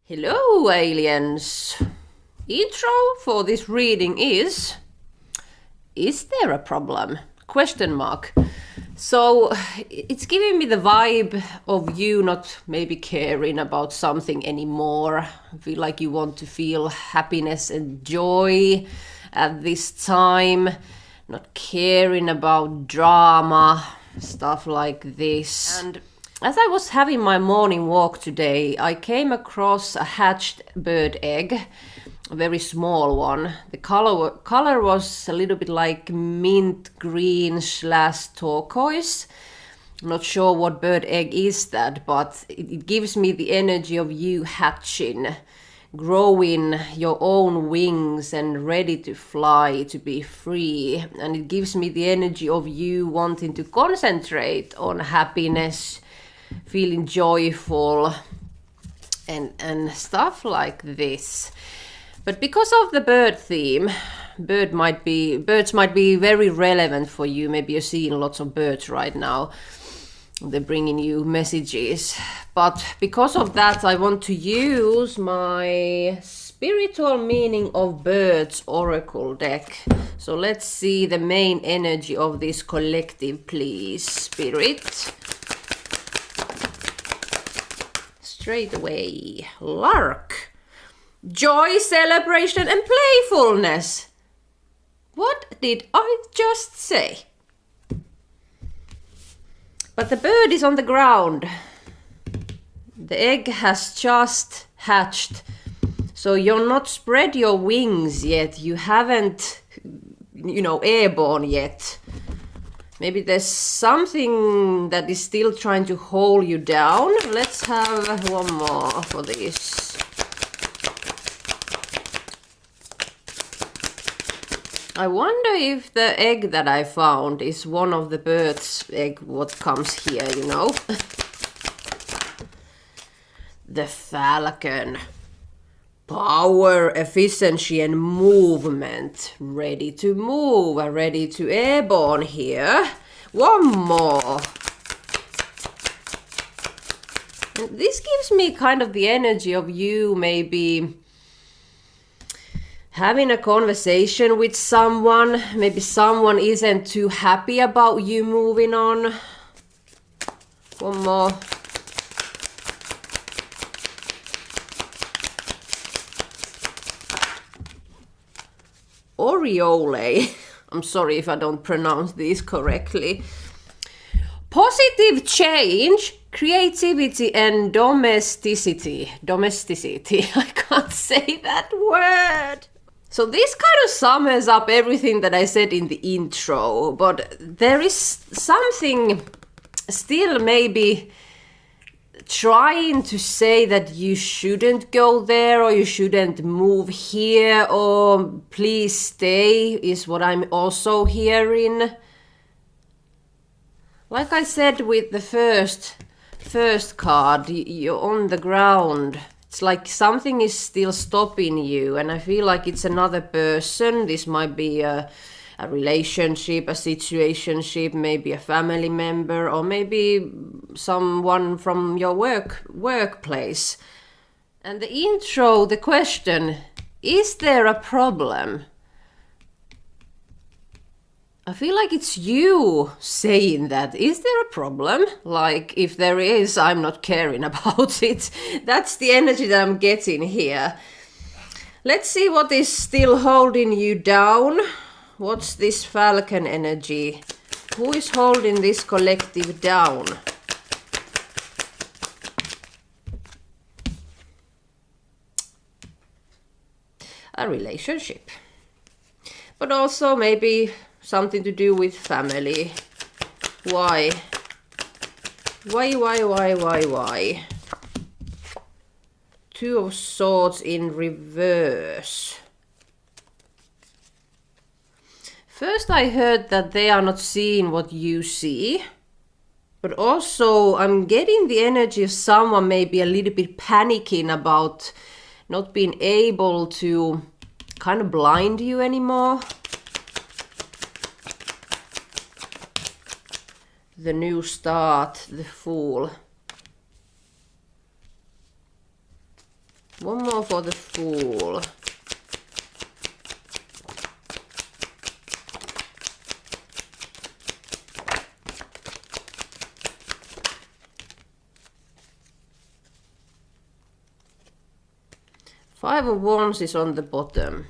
Hello, aliens! Intro for this reading is there a problem? Question mark. So it's giving me the vibe of you not maybe caring about something anymore. I feel like you want to feel happiness and joy at this time, not caring about drama, stuff like this. And as I was having my morning walk today, I came across a hatched bird egg, a very small one. The color was a little bit like mint green / turquoise. I'm not sure what bird egg is that, but it gives me the energy of you hatching, growing your own wings and ready to fly, to be free. And it gives me the energy of you wanting to concentrate on happiness, feeling joyful and stuff like this. But because of the bird theme, birds might be very relevant for you. Maybe you're seeing lots of birds right now. They're bringing you messages. But because of that, I want to use my Spiritual Meaning of Birds Oracle deck. So let's see the main energy of this collective, please, Spirit. Straight away, lark. Joy, celebration and playfulness. What did I just say? But the bird is on the ground. The egg has just hatched. So you're not spread your wings yet. You haven't, airborne yet. Maybe there's something that is still trying to hold you down. Let's have one more for this. I wonder if the egg that I found is one of the bird's egg, what comes here, The falcon. Power, efficiency and movement. Ready to move, ready to airborne here. One more. And this gives me kind of the energy of you maybe having a conversation with someone. Maybe someone isn't too happy about you moving on. One more. Oriole. I'm sorry if I don't pronounce these correctly. Positive change, creativity and domesticity. Domesticity. I can't say that word. So this kind of sums up everything that I said in the intro, but there is something still maybe trying to say that you shouldn't go there or you shouldn't move here or please stay is what I'm also hearing. Like I said with the first card, you're on the ground. It's like something is still stopping you, and I feel like it's another person. This might be a relationship, a situationship, maybe a family member, or maybe someone from your workplace. And the intro, the question, is there a problem? I feel like it's you saying that. Is there a problem? Like, if there is, I'm not caring about it. That's the energy that I'm getting here. Let's see what is still holding you down. What's this falcon energy? Who is holding this collective down? A relationship. But also maybe something to do with family. Why? Why? Two of Swords in reverse. First I heard that they are not seeing what you see. But also I'm getting the energy of someone maybe a little bit panicking about not being able to kind of blind you anymore. The new start, the Fool. One more for the Fool. Five of Wands is on the bottom.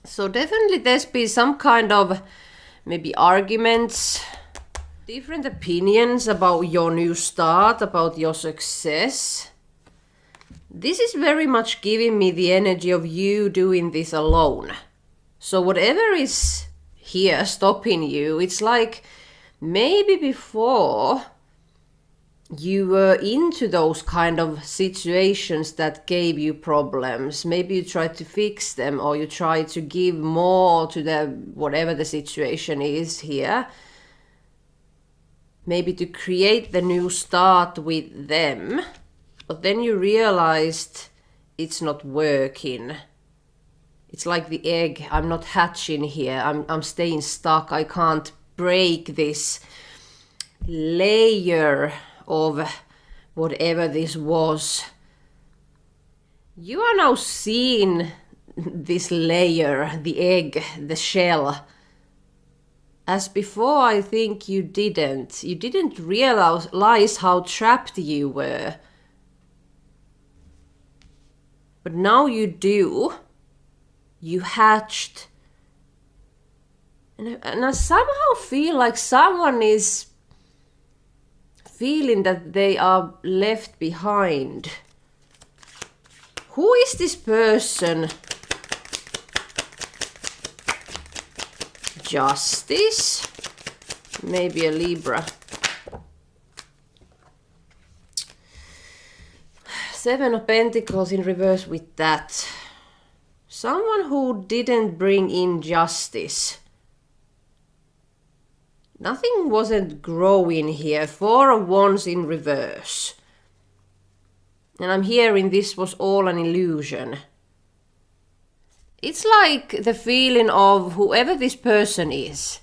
So definitely there's been some kind of maybe arguments, different opinions about your new start, about your success. This is very much giving me the energy of you doing this alone. So whatever is here stopping you, it's like maybe before you were into those kind of situations that gave you problems. Maybe you tried to fix them, or you tried to give more to the whatever the situation is here. Maybe to create the new start with them. But then you realized it's not working. It's like the egg. I'm not hatching here. I'm staying stuck. I can't break this layer of whatever this was. You are now seeing this layer, the egg, the shell. As before, I think you didn't. You didn't realize how trapped you were. But now you do. You hatched. And I somehow feel like someone is feeling that they are left behind. Who is this person? Justice? Maybe a Libra. Seven of Pentacles in reverse with that. Someone who didn't bring in justice. Nothing wasn't growing here. Four of Wands in reverse. And I'm hearing this was all an illusion. It's like the feeling of whoever this person is.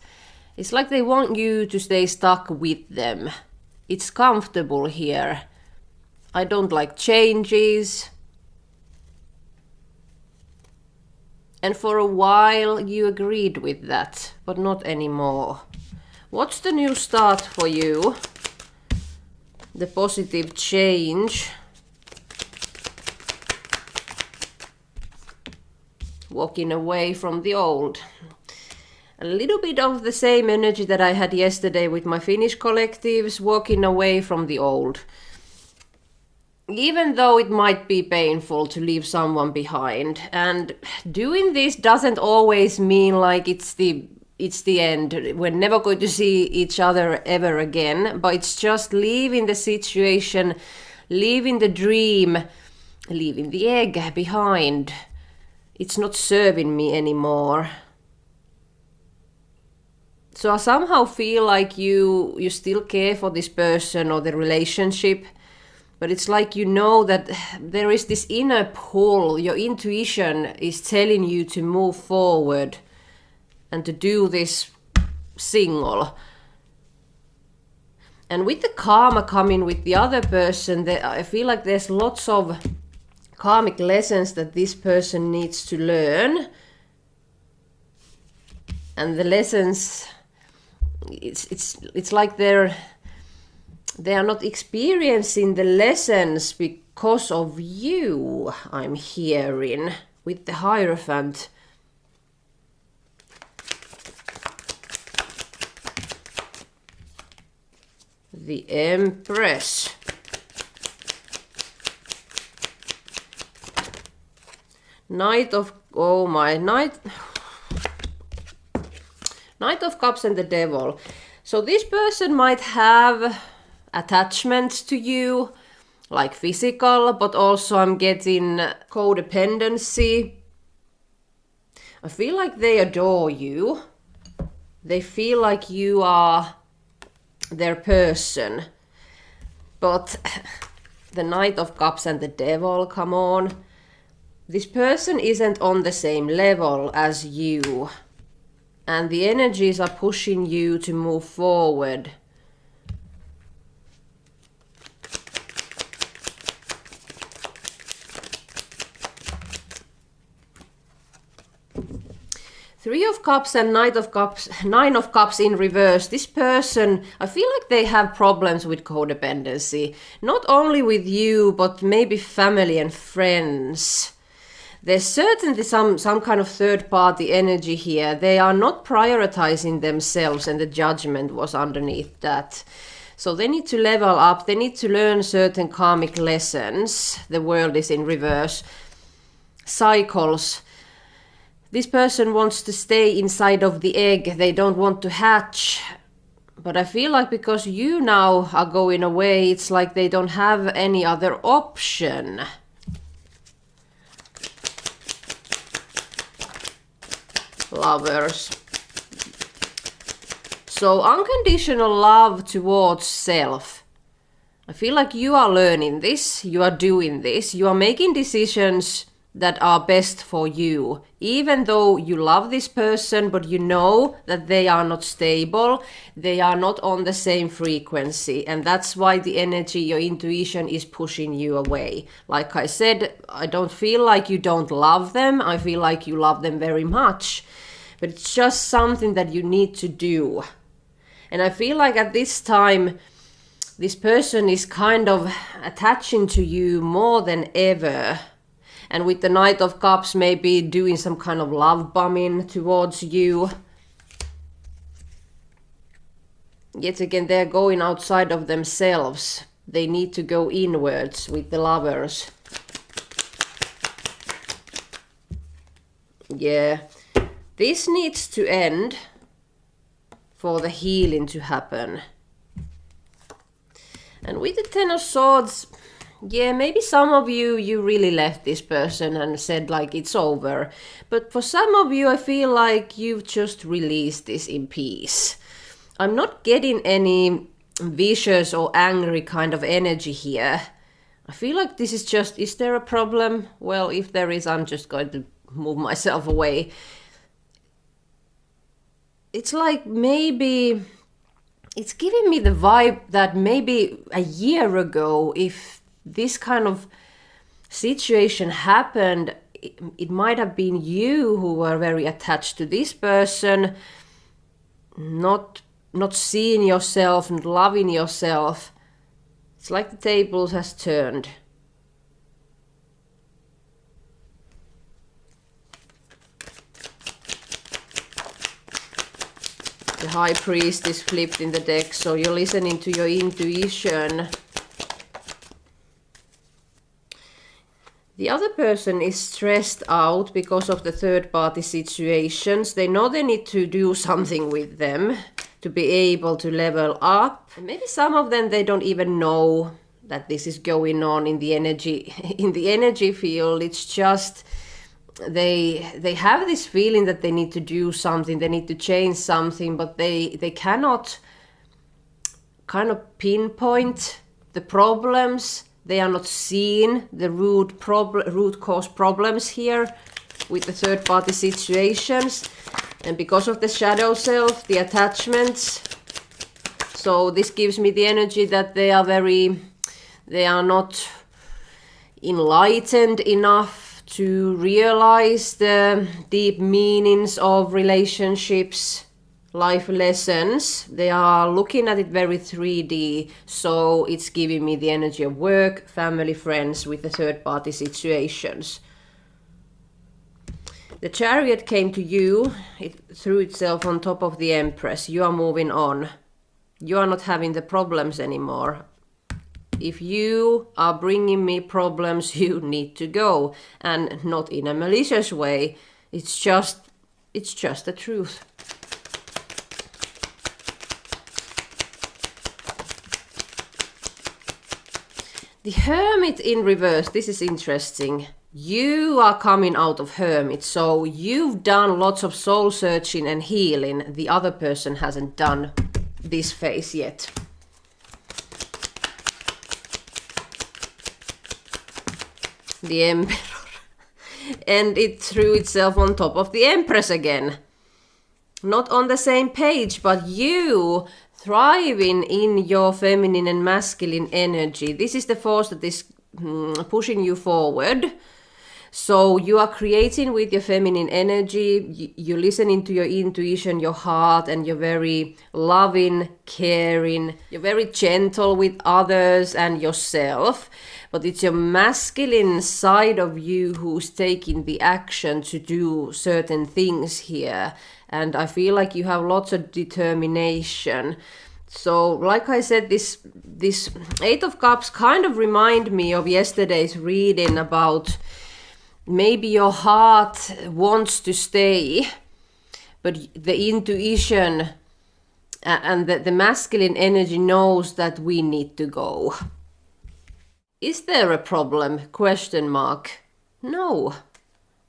It's like they want you to stay stuck with them. It's comfortable here. I don't like changes. And for a while you agreed with that, but not anymore. What's the new start for you? The positive change. Walking away from the old. A little bit of the same energy that I had yesterday with my Finnish collectives, walking away from the old. Even though it might be painful to leave someone behind. And doing this doesn't always mean like it's the end. We're never going to see each other ever again. But it's just leaving the situation, leaving the dream, leaving the egg behind. It's not serving me anymore. So I somehow feel like you still care for this person or the relationship. But it's like you know that there is this inner pull. Your intuition is telling you to move forward and to do this single. And with the karma coming with the other person, I feel like there's lots of karmic lessons that this person needs to learn. And the lessons, it's like they are not experiencing the lessons because of you, I'm hearing, with the Hierophant. The Empress. Knight of Cups and the Devil. So this person might have attachments to you, like physical, but also I'm getting codependency. I feel like they adore you. They feel like you are their person. But the Knight of Cups and the Devil, come on. This person isn't on the same level as you. And the energies are pushing you to move forward. Three of Cups and Nine of Cups in reverse. This person, I feel like they have problems with codependency. Not only with you, but maybe family and friends. There's certainly some kind of third-party energy here. They are not prioritizing themselves, and the judgment was underneath that. So they need to level up. They need to learn certain karmic lessons. The world is in reverse. Cycles. This person wants to stay inside of the egg. They don't want to hatch. But I feel like because you now are going away, it's like they don't have any other option. Lovers. So unconditional love towards self. I feel like you are learning this, you are doing this, you are making decisions that are best for you. Even though you love this person, but you know that they are not stable, they are not on the same frequency. And that's why the energy, your intuition is pushing you away. Like I said, I don't feel like you don't love them. I feel like you love them very much. But it's just something that you need to do. And I feel like at this time, this person is kind of attaching to you more than ever. And with the Knight of Cups, maybe doing some kind of love bombing towards you. Yet again, they're going outside of themselves. They need to go inwards with the Lovers. Yeah, this needs to end for the healing to happen. And with the Ten of Swords, yeah, maybe some of you really left this person and said like it's over. But for some of you, I feel like you've just released this in peace. I'm not getting any vicious or angry kind of energy here. I feel like this is just, is there a problem? Well, if there is, I'm just going to move myself away. It's like maybe, it's giving me the vibe that maybe a year ago, if this kind of situation happened, it might have been you who were very attached to this person, not seeing yourself, not loving yourself. It's like the tables has turned. The High Priest is flipped in the deck, so you're listening to your intuition. The other person is stressed out because of the third-party situations. They know they need to do something with them to be able to level up. And maybe some of them, they don't even know that this is going on in the energy field. It's just they have this feeling that they need to do something, they need to change something, but they cannot kind of pinpoint the problems. They are not seeing the root cause problems here with the third-party situations. And because of the shadow self, the attachments, so this gives me the energy that they are not enlightened enough to realize the deep meanings of relationships, life lessons. They are looking at it very 3D, so it's giving me the energy of work, family, friends with the third-party situations. The Chariot came to you, it threw itself on top of the Empress. You are moving on. You are not having the problems anymore. If you are bringing me problems, you need to go. And not in a malicious way. It's just the truth. The Hermit in reverse, this is interesting. You are coming out of Hermit, so you've done lots of soul searching and healing. The other person hasn't done this phase yet. The Emperor. And it threw itself on top of the Empress again. Not on the same page, but you thriving in your feminine and masculine energy. This is the force that is pushing you forward. So you are creating with your feminine energy, you listen into your intuition, your heart, and you're very loving, caring, you're very gentle with others and yourself. But it's your masculine side of you who's taking the action to do certain things here. And I feel like you have lots of determination. So, like I said, this Eight of Cups kind of remind me of yesterday's reading about maybe your heart wants to stay, but the intuition and the masculine energy knows that we need to go. Is there a problem? Question mark. No.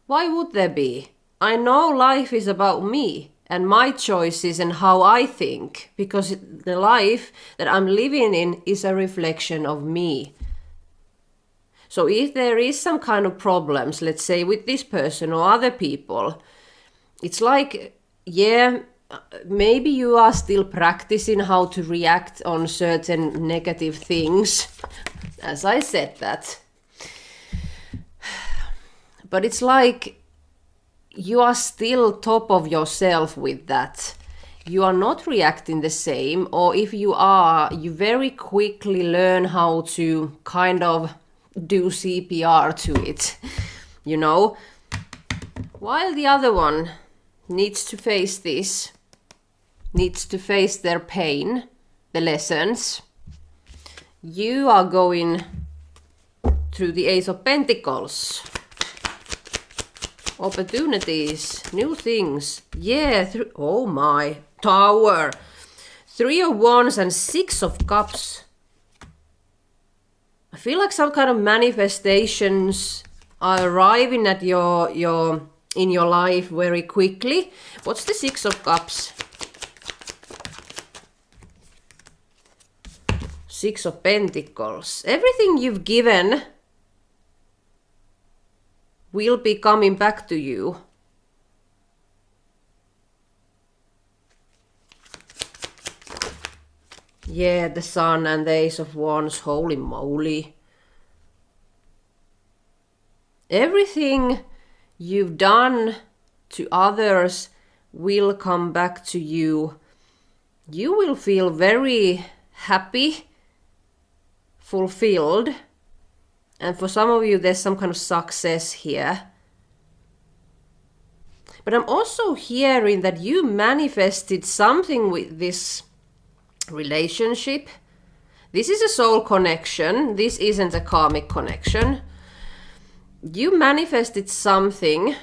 Why would there be? I know life is about me and my choices and how I think, because the life that I'm living in is a reflection of me. So if there is some kind of problems, let's say with this person or other people, it's like, yeah, maybe you are still practicing how to react on certain negative things, as I said that. But it's like you are still top of yourself with that. You are not reacting the same, or if you are, you very quickly learn how to kind of do CPR to it, you know, while the other one needs to face this, needs to face their pain, the lessons. You are going through the Ace of Pentacles, opportunities, new things. Yeah, oh my, Tower, Three of Wands and Six of Cups. I feel like some kind of manifestations are arriving at in your life very quickly. What's the Six of Cups? Six of Pentacles. Everything you've given will be coming back to you. Yeah, the Sun and the Ace of Wands, holy moly. Everything you've done to others will come back to you. You will feel very happy, fulfilled, and for some of you there's some kind of success here. But I'm also hearing that you manifested something with this relationship. This is a soul connection. This isn't a karmic connection. You manifested something,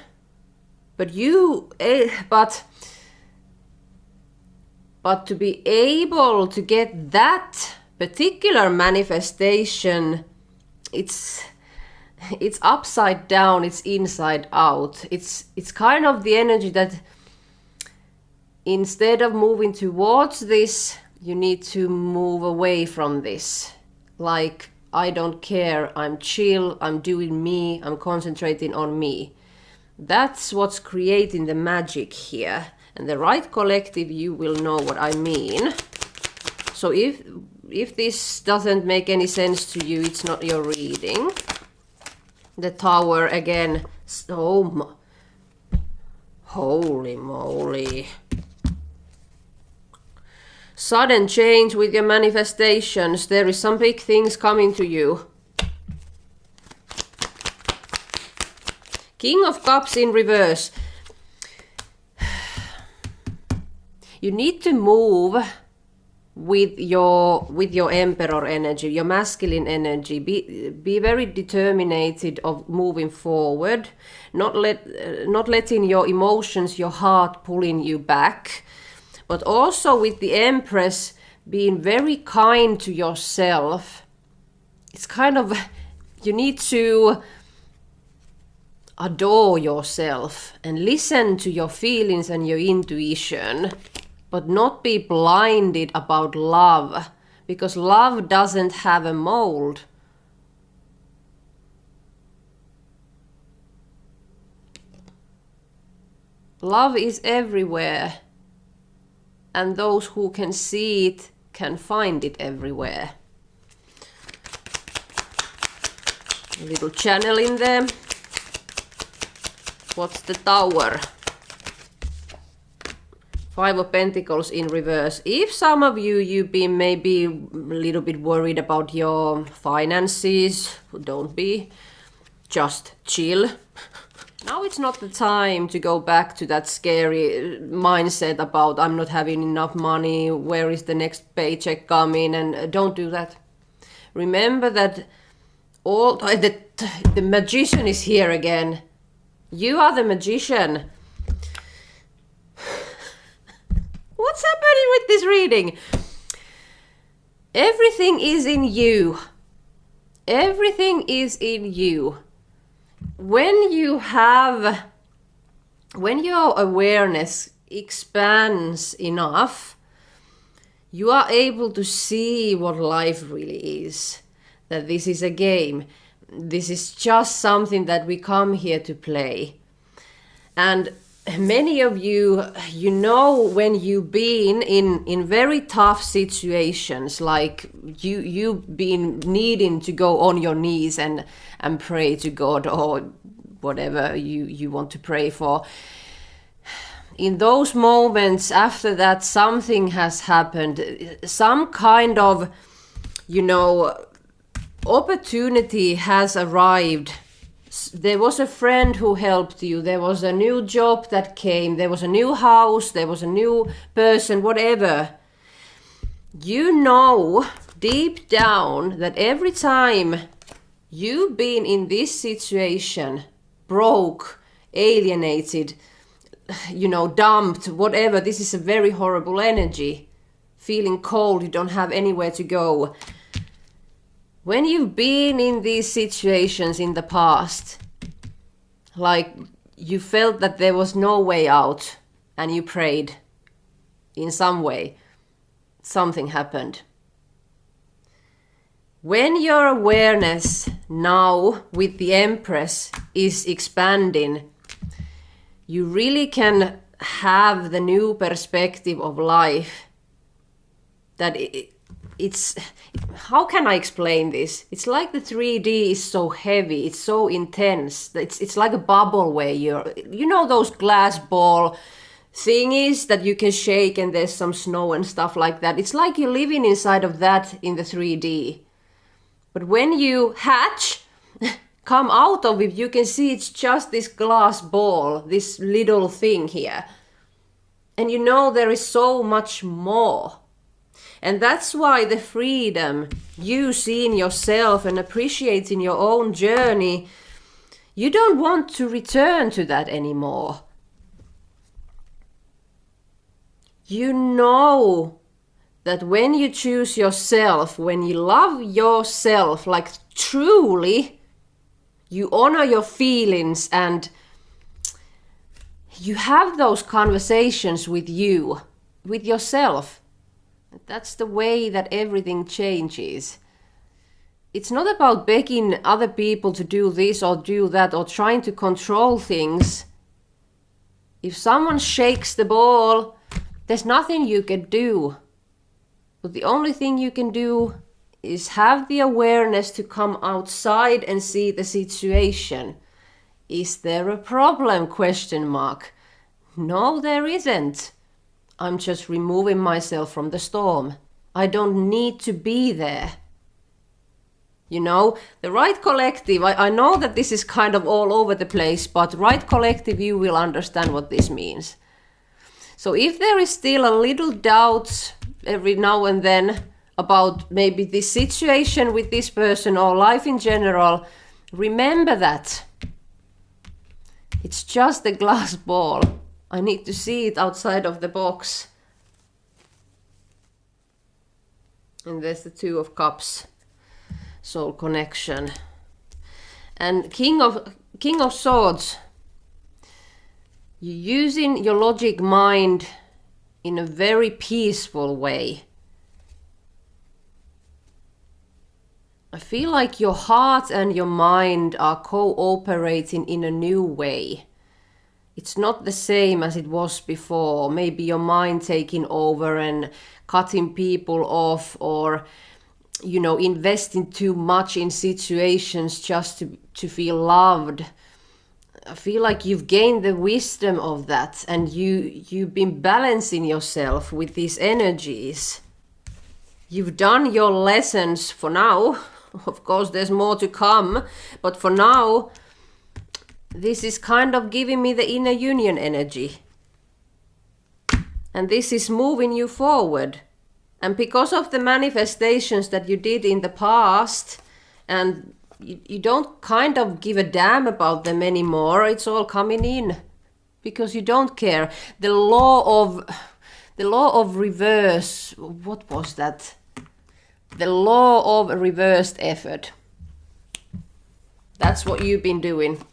but but to be able to get that particular manifestation, it's upside down, it's inside out. It's kind of the energy that instead of moving towards this, you need to move away from this. Like, I don't care, I'm chill, I'm doing me, I'm concentrating on me. That's what's creating the magic here. And the right collective, you will know what I mean. So if this doesn't make any sense to you, it's not your reading. The Tower again. Oh, holy moly. Sudden change with your manifestations. There is some big things coming to you. King of Cups in reverse. You need to move with your Emperor energy, your masculine energy. Be very determined of moving forward, not letting your emotions, your heart pulling you back. But also with the Empress, being very kind to yourself. It's kind of, you need to adore yourself and listen to your feelings and your intuition, but not be blinded about love, because love doesn't have a mold. Love is everywhere. And those who can see it can find it everywhere. A little channel in there. What's the Tower? 5 of Pentacles in reverse. If some of you've been maybe a little bit worried about your finances, don't be. Just chill. Now it's not the time to go back to that scary mindset about I'm not having enough money, where is the next paycheck coming, and don't do that. Remember that the magician is here again. You are the magician. What's happening with this reading? Everything is in you. Everything is in you. When your awareness expands enough, you are able to see what life really is. That this is a game. This is just something that we come here to play. And many of you know when you've been in very tough situations, like you've been needing to go on your knees and pray to God or whatever you want to pray for. In those moments, after that, something has happened. Some kind of, opportunity has arrived. There was a friend who helped you. There was a new job that came. There was a new house. There was a new person, whatever. You know deep down that every time you've been in this situation, broke, alienated, dumped, whatever, this is a very horrible energy. Feeling cold, you don't have anywhere to go. When you've been in these situations in the past, like you felt that there was no way out and you prayed in some way, something happened. When your awareness now with the Empress is expanding, you really can have the new perspective of life. That it's how can I explain this? It's like the 3D is so heavy, it's so intense. It's like a bubble where those glass ball thingies that you can shake and there's some snow and stuff like that. It's like you're living inside of that in the 3D. But when you hatch, come out of it, you can see it's just this glass ball, this little thing here. And there is so much more. And that's why the freedom you see in yourself and appreciate in your own journey, you don't want to return to that anymore. You know that when you choose yourself, when you love yourself, like truly, you honor your feelings and you have those conversations with yourself. That's the way that everything changes. It's not about begging other people to do this or do that or trying to control things. If someone shakes the ball, there's nothing you can do. But the only thing you can do is have the awareness to come outside and see the situation. Is there a problem? ? No, there isn't. I'm just removing myself from the storm. I don't need to be there. The Right Collective, I know that this is kind of all over the place, but Right Collective, you will understand what this means. So if there is still a little doubt every now and then about maybe this situation with this person or life in general, remember that. It's just a glass ball. I need to see it outside of the box. And there's the 2 of Cups, soul connection. And King of Swords, you're using your logic mind in a very peaceful way. I feel like your heart and your mind are cooperating in a new way. It's not the same as it was before. Maybe your mind taking over and cutting people off or, investing too much in situations just to feel loved. I feel like you've gained the wisdom of that, and you've been balancing yourself with these energies. You've done your lessons for now. Of course, there's more to come, but for now, this is kind of giving me the inner union energy. And this is moving you forward. And because of the manifestations that you did in the past, and you don't kind of give a damn about them anymore, it's all coming in because you don't care. The law of reverse, what was that? The law of reversed effort. That's what you've been doing.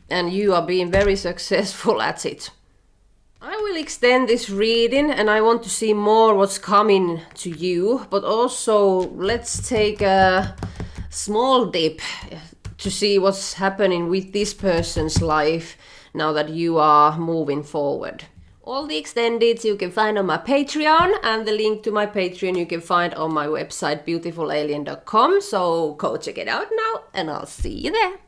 And you are being very successful at it. I will extend this reading and I want to see more what's coming to you, but also let's take a small dip to see what's happening with this person's life now that you are moving forward. All the extendeds you can find on my Patreon, and the link to my Patreon you can find on my website beautifulalien.com, so go check it out now and I'll see you there.